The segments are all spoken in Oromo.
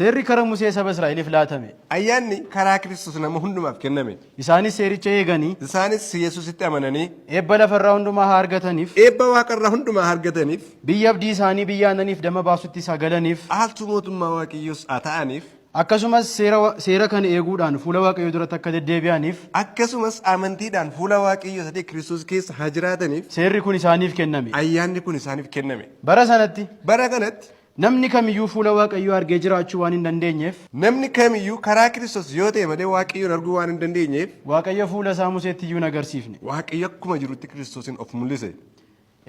Seerri karaa Musee saba Israa'eliif laatame. Ayyaanni karaa Kiristoos nama hundumaaf kenname. Isaanis seericha eeganii Isaanis Yesuusitti amananii eebba lafarraa hundumaa haa argataniif eebba waaqarraa hundumaa argataniif biyya abdii isaanii biyya aannaniif dama baasutti sagalaniif haaltuu mootummaa Waaqayyoos haa ta'aniif akkasumas seera kan eeguudhaan fuula Waaqayyoo duratti akka deddeebi'aniif akkasumas amantiidhaan fuula Waaqayyoo sadii Kiristoos keessa haa jiraataniif seerri kun isaaniif kenname. ayyaanni kun isaaniif kenname. Bara kanatti Namni kamiyyuu fuula Waaqayyoo argee jiraachuu waan hin dandeenyeef namni kamiyyuu karaa Kiristoos yoo ta'e malee Waaqayyoon arguu waan hin dandeenyeef Waaqayyo fuula isaa Museetti iyyuu hin agarsiifne. Waaqayyo akkuma jirutti Kiristoosin of mul'ise.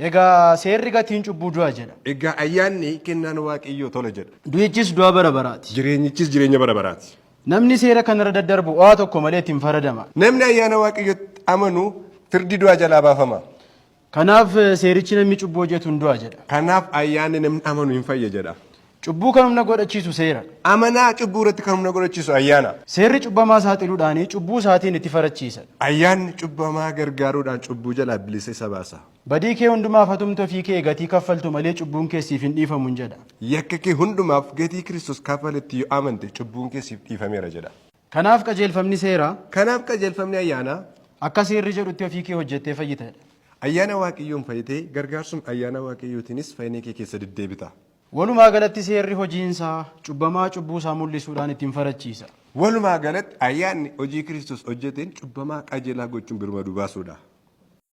Egaa seerri gatiin cubbuu du'a jedha. Egaa ayyaanni kennaan Waaqayyoo tola jedha. Du'ichis du'a bara baraati. Jireenyichis jireenya bara baraati. Namni seera kanarra daddarbu waa tokko malee ittiin faradama. Namni ayyaana Waaqayyootti amanu firdi du'a jalaa baafama. Kanaaf seerichi namni cubbuu hojjetu hin du'a jedha. Kanaaf ayyaanni namni amanu hin fayya jedha. Cubbuu kan humna godhachiisu seera. Amanaa cubbuu irratti kan humna godhachiisu ayyaana. Seerri cubbamaa saaxiluudhaan cubbuu isaatiin itti farachiisa. Ayyaanni cubbamaa gargaaruudhaan cubbuu jalaa bilisa isa baasa. Badii kee hundumaaf hatumtoo fi kee gatii kaffaltu malee cubbuun keessiif hin dhiifamu jedha. Yakka kee hundumaaf gatii Kiristoos kaffaletti yoo amante cubbuun keessiif dhiifameera jedha. Kanaaf qajeelfamni seeraa Kanaaf qajeelfamni ayyaanaa akka seerri jedhutti ofii kee hojjettee fayyitedha. ayyaana Waaqayyoon fayyitee gargaarsum ayyaana Waaqayyootiinis fayyinee kee keessa deddeebita. Walumaa galatti seerri hojiinsaa cubbamaa cubbuu isaa mul'isuudhaan ittiin farachiisa. Walumaa galatti ayyaanni hojii Kiristoos hojjeteen cubbamaa qajeelaa gochuun birmaduu baasuudha.